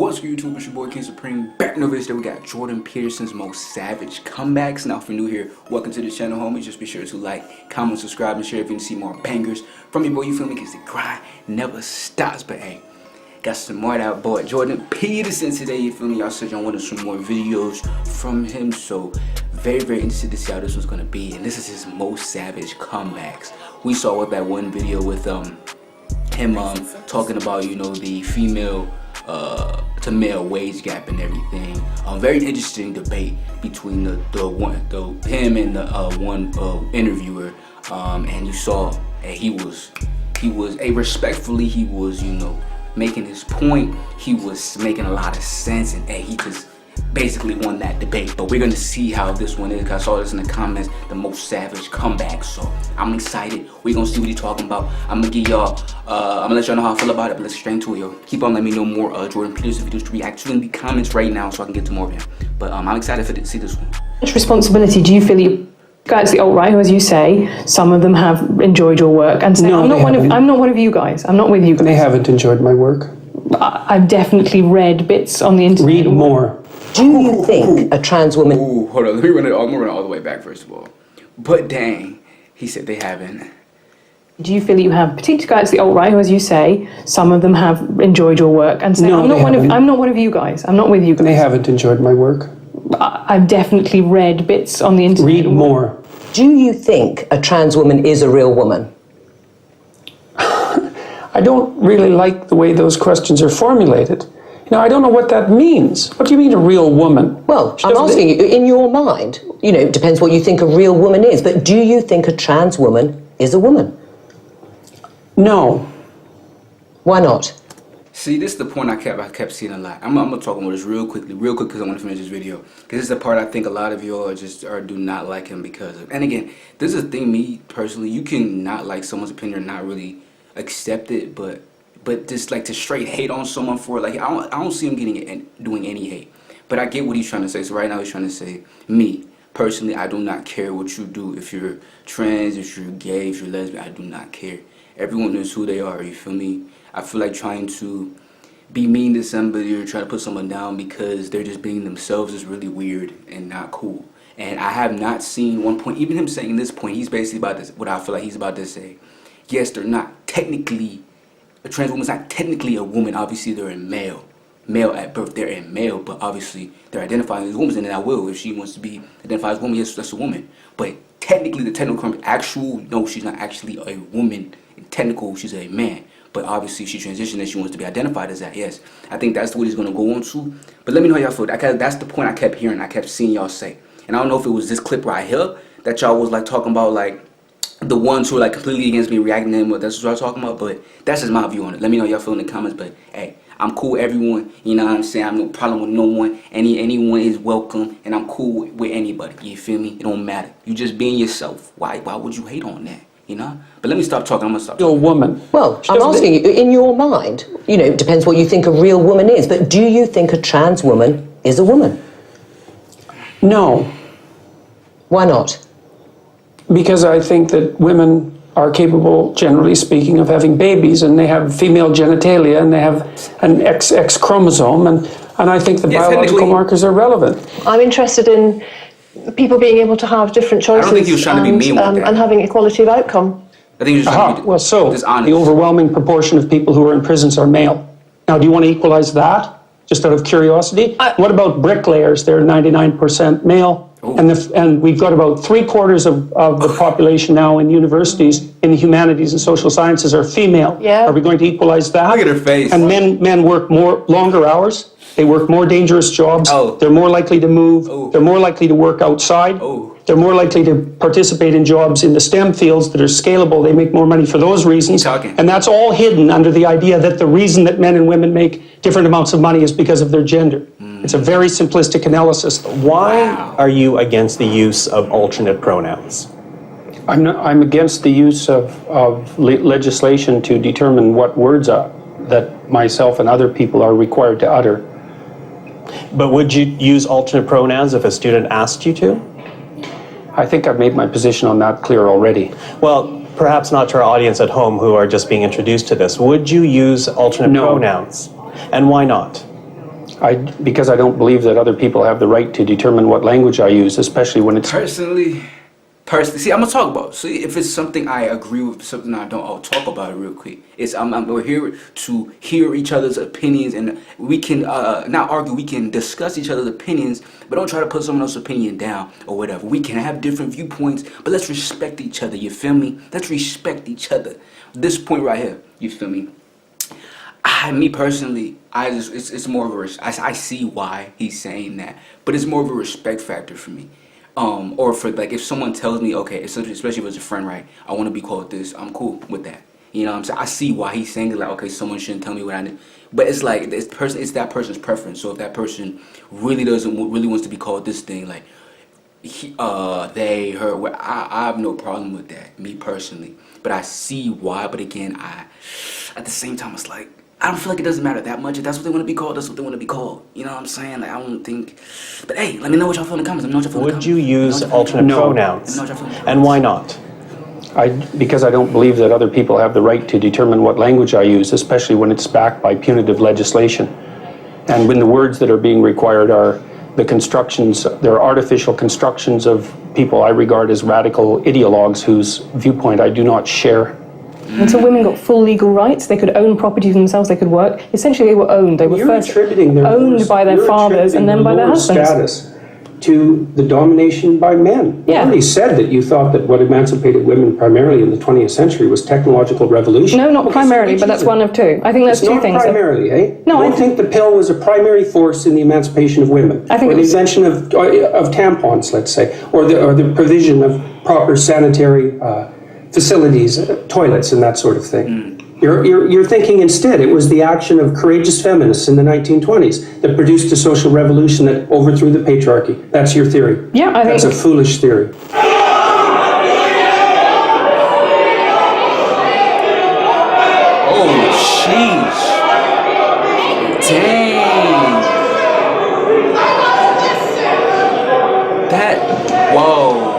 What's good, YouTube? It's your boy KingSupreme. Back in the video today, we got Jordan Peterson's most savage comebacks. Now, if you're new here, welcome to the channel, homies. Just be sure to like, comment, subscribe, and share if you want to see more bangers from your boy. You feel me? Because the grind never stops. But hey, got some more of that boy Jordan Peterson today. You feel me? Y'all said y'all wanted some more videos from him, so very interested to see how this was gonna be. And this is his most savage comebacks. We saw with that one video with him talking about, you know, the female to male wage gap and everything. Very interesting debate between him and the one interviewer. And you saw he was respectfully, he was, you know, making his point. He was making a lot of sense, and he just basically won that debate. But we're gonna see how this one is. I saw this in the comments, the most savage comeback. So I'm excited. We're gonna see what he's talking about. I'm gonna give y'all, I'm gonna let y'all know how I feel about it. But let's straight into it, yo. Keep on letting me know more Jordan Peterson videos to react to in the comments right now, so I can get to more of him. But I'm excited to see this one. Which responsibility do you feel you guys, the alt-right, who, as you say, some of them have enjoyed your work and say, no, I'm not one of you guys. I'm not with you guys. They haven't enjoyed my work. I've definitely read bits on the internet. Read more. Do you think a trans woman... Ooh, hold on, let me run it all the way back first of all. But dang, he said they haven't. Do you feel you have, particularly guys, the alt-right, who, as you say, some of them have enjoyed your work and say, no, I'm not one of you guys. I'm not with you guys. They haven't enjoyed my work. I've definitely read bits on the internet. Read more. Do you think a trans woman is a real woman? I don't really like the way those questions are formulated. You know, I don't know what that means. What do you mean a real woman? Well, I'm asking you, in your mind, you know, it depends what you think a real woman is, but do you think a trans woman is a woman? No. Why not? See, this is the point I kept seeing a lot. I'm gonna talk about this real quick, because I want to finish this video. Because this is the part I think a lot of y'all do not like him because of. And again, this is a thing, me personally, you can not like someone's opinion or not really accept it, but just like to straight hate on someone for it, like I don't see him doing any hate. But I get what he's trying to say. So right now he's trying to say, me personally, I do not care what you do. If you're trans, if you're gay, if you're lesbian, I do not care. Everyone is who they are, you feel me? I feel like trying to be mean to somebody or try to put someone down because they're just being themselves is really weird and not cool. And I have not seen one point, even him saying this point, he's basically about this, what I feel like he's about to say. Yes, they're not technically, a trans woman's not technically a woman. Obviously, they're a male. Male at birth, they're a male, but obviously they're identifying as women, and I will. If she wants to be identified as a woman, yes, that's a woman. But technically, the technical term, no, she's not actually a woman. In technical, she's a man. But obviously, she transitioned and she wants to be identified as that, yes. I think that's what he's going to go on to. But let me know how y'all feel. That's the point I kept hearing, I kept seeing y'all say. And I don't know if it was this clip right here that y'all was like talking about, like, the ones who are like completely against me reacting to him, but that's what I'm talking about. But that's just my view on it. Let me know how y'all feel in the comments. But hey, I'm cool with everyone. You know what I'm saying? I have no problem with no one. Anyone is welcome, and I'm cool with anybody. You feel me? It don't matter. You just being yourself. Why would you hate on that? You know? But let me stop talking. I'm gonna stop talking. Real woman. Well, I'm asking you, in your mind, you know, it depends what you think a real woman is, but do you think a trans woman is a woman? No. Why not? Because I think that women are capable, generally speaking, of having babies, and they have female genitalia, and they have an XX chromosome, and I think the biological markers are relevant. I'm interested in people being able to have different choices. I don't think he was trying to be mean with that. And having equality of outcome. I think he was just trying to be Well, so dishonest. the overwhelming proportion of people who are in prisons are male. Now, do you want to equalize that, just out of curiosity? What about bricklayers? They're 99% male. And we've got about 3/4 of the population now in universities in the humanities and social sciences are female. Yeah. Are we going to equalize that? Look at her face. And men work longer hours. They work more dangerous jobs. They're more likely to move. They're more likely to work outside. They're more likely to participate in jobs in the STEM fields that are scalable. They make more money for those reasons. And that's all hidden under the idea that the reason that men and women make different amounts of money is because of their gender. It's a very simplistic analysis. Why are you against the use of alternate pronouns? I'm against the use of legislation to determine what words that myself and other people are required to utter. But would you use alternate pronouns if a student asked you to? I think I've made my position on that clear already. Well, perhaps not to our audience at home who are just being introduced to this. Would you use alternate pronouns? And why not? Because I don't believe that other people have the right to determine what language I use, especially when it's... Personally, see, I'm gonna talk about. See, if it's something I agree with, something I don't, I'll talk about it real quick. We're here to hear each other's opinions, and we can not argue. We can discuss each other's opinions, but don't try to put someone else's opinion down or whatever. We can have different viewpoints, but let's respect each other. You feel me? Let's respect each other. This point right here, you feel me? Me personally, it's more of a, I see why he's saying that, but it's more of a respect factor for me. Or for like if someone tells me, okay, especially if it's a friend, right? I want to be called this. I'm cool with that. You know what I'm saying? I see why he's saying it. Like, okay, someone shouldn't tell me what I need. But it's like it's that person's preference. So if that person really wants to be called this thing, like they, her, I have no problem with that. Me personally, but I see why. But again, at the same time, it's like, I don't feel like it doesn't matter that much. If that's what they want to be called, that's what they want to be called. You know what I'm saying? Like, I don't think... But hey, let me know what y'all feel in the comments. Let me know what y'all feel in the comments. Would you use alternate pronouns? And why not? Because I don't believe that other people have the right to determine what language I use, especially when it's backed by punitive legislation. And when the words that are being required are the constructions, they're artificial constructions of people I regard as radical ideologues whose viewpoint I do not share. Until women got full legal rights, they could own property for themselves, they could work. Essentially, they were owned. They were first owned by their fathers and then by their husbands. Status to the domination by men. Yeah. You already said that you thought that what emancipated women primarily in the 20th century was technological revolution. No, not primarily, but that's one of two. I think there's two things. Not primarily, eh? No, I don't think the pill was a primary force in the emancipation of women. I think or the invention of tampons, let's say, or the provision of proper sanitary facilities, toilets, and that sort of thing. You're thinking instead it was the action of courageous feminists in the 1920s that produced a social revolution that overthrew the patriarchy. That's your theory. Yeah, I think that's a foolish theory. Oh, sheesh. Dang. Whoa.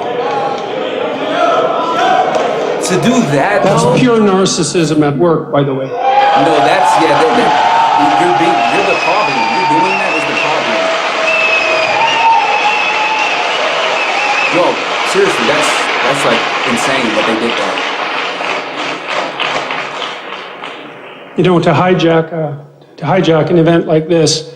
To do that, that's pure narcissism at work, by the way. No, that's you're the problem. You're doing that is the problem. Yo, seriously, that's like insane that they did that. You know, to hijack an event like this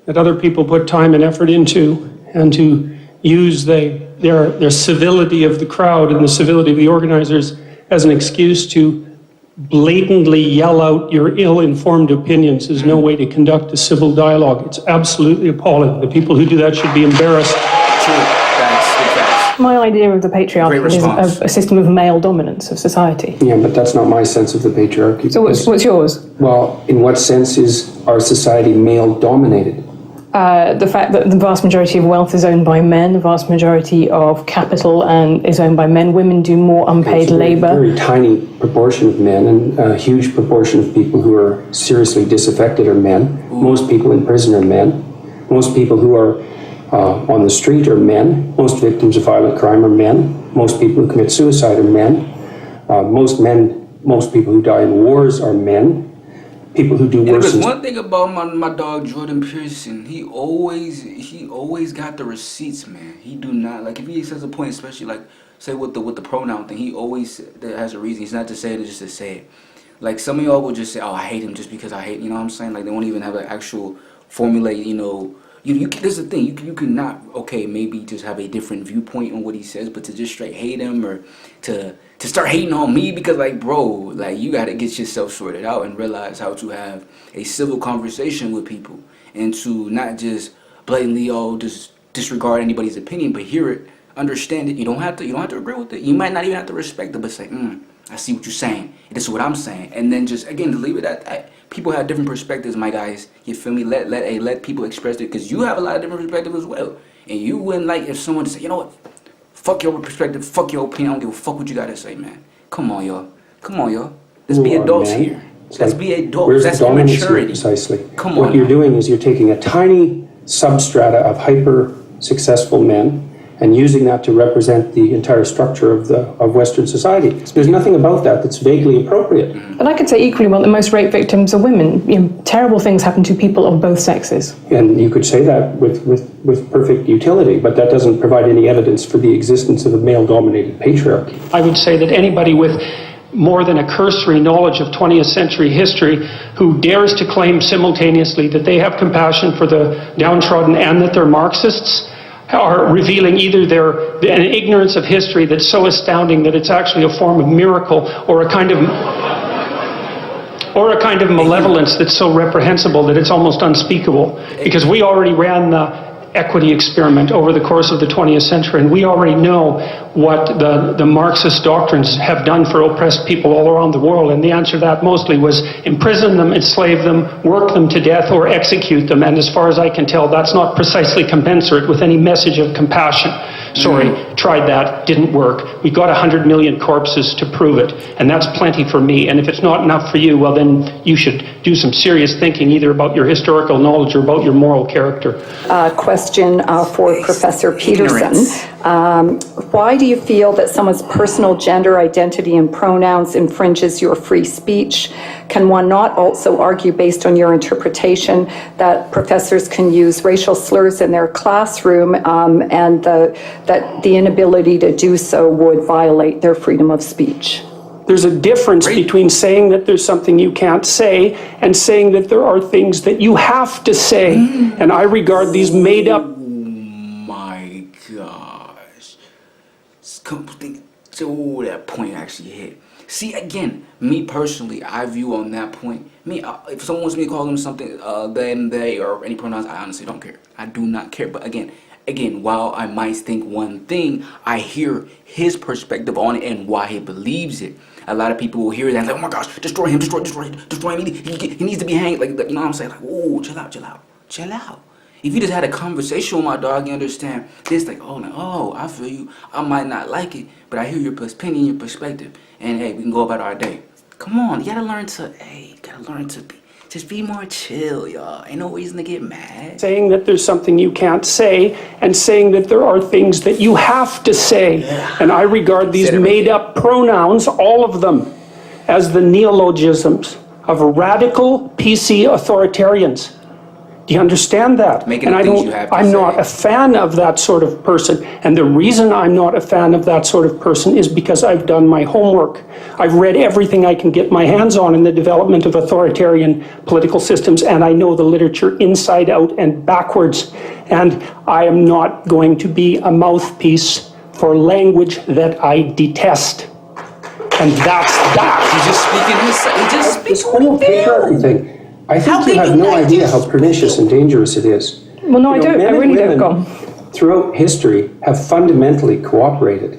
that other people put time and effort into, and to use their civility of the crowd and the civility of the organizers as an excuse to blatantly yell out your ill-informed opinions is no way to conduct a civil dialogue. It's absolutely appalling. The people who do that should be embarrassed. True. Facts. My idea of the patriarchy is a system of male dominance of society. Yeah, but that's not my sense of the patriarchy. So what's yours? Well, in what sense is our society male-dominated? The fact that the vast majority of wealth is owned by men, the vast majority of capital is owned by men. Women do more unpaid labor. A very tiny proportion of men, and a huge proportion of people who are seriously disaffected are men. Most people in prison are men. Most people who are on the street are men. Most victims of violent crime are men. Most people who commit suicide are men. Most people who die in wars are men. People who do worse. There's one thing about my dog Jordan Pearson. He always got the receipts, man. He do not, like, if he says a point, especially like say with the pronoun thing, he always has a reason. He's not just saying it just to say it. Like, some of y'all will just say, oh, I hate him just because I hate, you know what I'm saying? Like, they won't even have an actual formulate, you know. This is the thing, you cannot, okay, maybe just have a different viewpoint on what he says, but to just straight hate him, or to start hating on me because, like, bro, like, you got to get yourself sorted out and realize how to have a civil conversation with people, and to not just blatantly just disregard anybody's opinion, but hear it, understand it. You don't have to agree with it. You might not even have to respect it, but say, I see what you're saying. This is what I'm saying, and then just again to leave it at that. People have different perspectives, my guys. You feel me? Let people express it, because you have a lot of different perspectives as well. And you wouldn't like if someone say, you know what? Fuck your perspective, fuck your opinion. I don't give a fuck what you gotta say, man. Come on, y'all. Let's be adults here. Let's be adults. That's immaturity. Precisely. Come on. What you're doing is you're taking a tiny substrata of hyper successful men and using that to represent the entire structure of Western society. There's nothing about that that's vaguely appropriate. But I could say equally well that most rape victims are women. You know, terrible things happen to people of both sexes. And you could say that with perfect utility, but that doesn't provide any evidence for the existence of a male-dominated patriarchy. I would say that anybody with more than a cursory knowledge of 20th century history who dares to claim simultaneously that they have compassion for the downtrodden and that they're Marxists are revealing either an ignorance of history that's so astounding that it's actually a form of miracle, or a kind of malevolence that's so reprehensible that it's almost unspeakable. Because we already ran the equity experiment over the course of the 20th century, and we already know what the Marxist doctrines have done for oppressed people all around the world, and the answer to that mostly was imprison them, enslave them, work them to death, or execute them, and as far as I can tell, that's not precisely commensurate with any message of compassion. Sorry, tried that, didn't work. We got 100 million corpses to prove it, and that's plenty for me, and if it's not enough for you, well then you should do some serious thinking either about your historical knowledge or about your moral character. Question for Professor Peterson. Why do you feel that someone's personal gender identity and pronouns infringes your free speech? Can one not also argue, based on your interpretation, that professors can use racial slurs in their classroom and that the inability to do so would violate their freedom of speech? There's a difference between saying that there's something you can't say and saying that there are things that you have to say. And I regard these made up. My gosh. Oh, that point actually hit. See, again, me personally, I view on that point, if someone wants me to call them something, them, they, or any pronouns, I honestly don't care. I do not care. But again, while I might think one thing, I hear his perspective on it and why he believes it. A lot of people will hear that and say, oh my gosh, destroy him, destroy him. He needs to be hanged. Like, you know what I'm saying? Like, whoa, chill out. If you just had a conversation with my dog, you understand this, like, oh, I feel you. I might not like it, but I hear your opinion, your perspective. And hey, we can go about our day. Come on, you gotta learn to just be more chill, y'all. Ain't no reason to get mad. Saying that there's something you can't say and saying that there are things that you have to say. And I regard these made up pronouns, all of them, as the neologisms of radical PC authoritarians. Do you understand that? And I'm not a fan of that sort of person. And the reason I'm not a fan of that sort of person is because I've done my homework. I've read everything I can get my hands on in the development of authoritarian political systems, and I know the literature inside out and backwards. And I am not going to be a mouthpiece for language that I detest. And that's that. This whole patriarchy thing. I think you have no idea how pernicious and dangerous it is. Well, no, I don't. I really don't. Go. Throughout history have fundamentally cooperated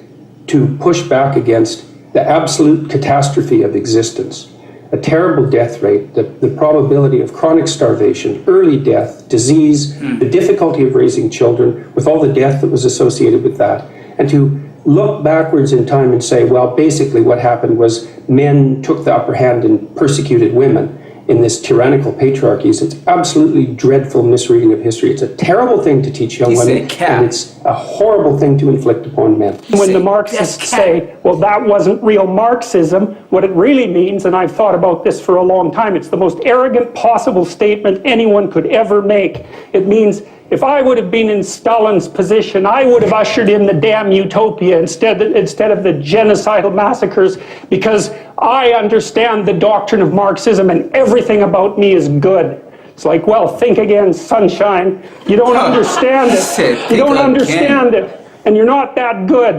to push back against the absolute catastrophe of existence. A terrible death rate, the probability of chronic starvation, early death, disease, the difficulty of raising children, with all the death that was associated with that. And to look backwards in time and say, well, basically what happened was men took the upper hand and persecuted women in this tyrannical patriarchies. It's absolutely dreadful misreading of history. It's a terrible thing to teach young women, and it's a horrible thing to inflict upon men. When the Marxists say, well, that wasn't real Marxism, what it really means, and I've thought about this for a long time, it's the most arrogant possible statement anyone could ever make. It means, if I would have been in Stalin's position, I would have ushered in the damn utopia instead of the genocidal massacres, because I understand the doctrine of Marxism and everything about me is good. It's like, well, think again, sunshine. You don't understand it. You don't understand it. And you're not that good.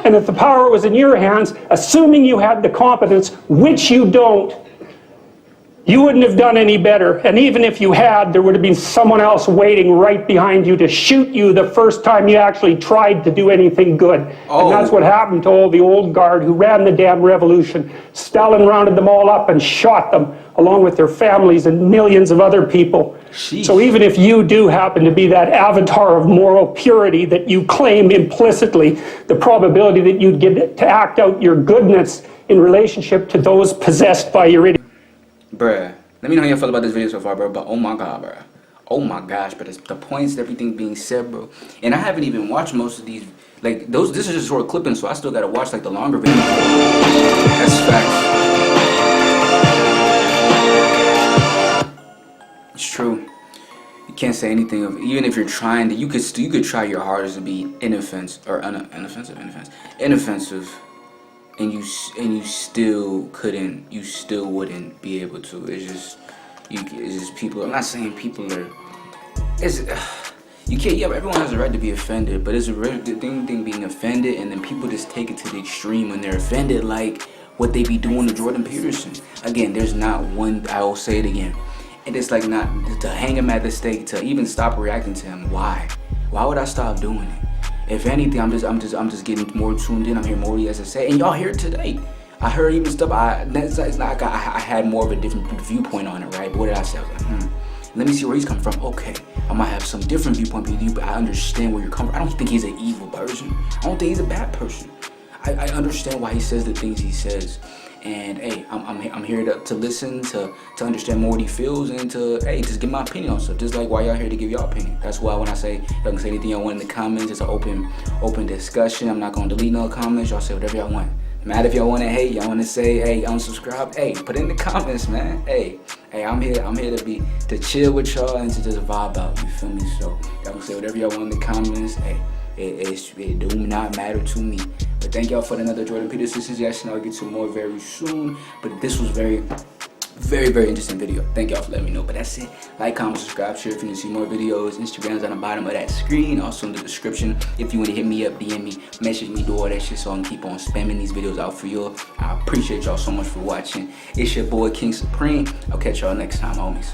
And if the power was in your hands, assuming you had the competence, which you don't, you wouldn't have done any better. And even if you had, there would have been someone else waiting right behind you to shoot you the first time you actually tried to do anything good. And that's what happened to all the old guard who ran the damn revolution. Stalin rounded them all up and shot them, along with their families and millions of other people. Sheesh. So even if you do happen to be that avatar of moral purity that you claim implicitly, the probability that you'd get to act out your goodness in relationship to those possessed by your idiot. Bruh, let me know how you feel about this video so far, bro. But oh my god, bruh. oh my gosh, but it's the points, everything being said, bro. And I haven't even watched most of these, like, those, this is just short clipping, so I still gotta watch, like, the longer videos. That's facts. It's true. You can't say anything of, even if you're trying to, you could try your hardest to be inoffensive, or inoffensive, and you still couldn't, you still wouldn't be able to. It's just people. I'm not saying people are. You can't. Yeah, everyone has a right to be offended, but it's a real thing being offended, and then people just take it to the extreme when they're offended, like what they be doing to Jordan Peterson. Again, there's not one. I will say it again, and it's like not to hang him at the stake, to even stop reacting to him. Why? Why would I stop doing it? If anything, I'm just getting more tuned in. I'm hearing more what he has to say, and y'all hear it today. I heard even stuff. It's not like I had more of a different viewpoint on it, right? But what did I say? I was like, let me see where he's coming from. Okay, I might have some different viewpoint with you, but I understand where you're coming from. I don't think he's an evil person. I don't think he's a bad person. I understand why he says the things he says. And hey, I'm here to listen, to understand more what he feels, and to just give my opinion on stuff. Just like why y'all here to give y'all opinion. That's why when I say y'all can say anything y'all want in the comments, it's an open discussion. I'm not gonna delete no comments. Y'all say whatever y'all want. Mad if y'all want to hate, y'all want to say, hey, unsubscribe, hey, put it in the comments, man. Hey, I'm here to chill with y'all and to just vibe out. You feel me? So y'all can say whatever y'all want in the comments. Hey, it do not matter to me. But thank y'all for another Jordan Peterson suggestion. I'll get to more very soon. But this was very, very interesting video. Thank y'all for letting me know. But that's it. Like, comment, subscribe, share if you want to see more videos. Instagram's on the bottom of that screen. Also in the description. If you want to hit me up, DM me, message me, do all that shit so I can keep on spamming these videos out for y'all. I appreciate y'all so much for watching. It's your boy, King Supreme. I'll catch y'all next time, homies.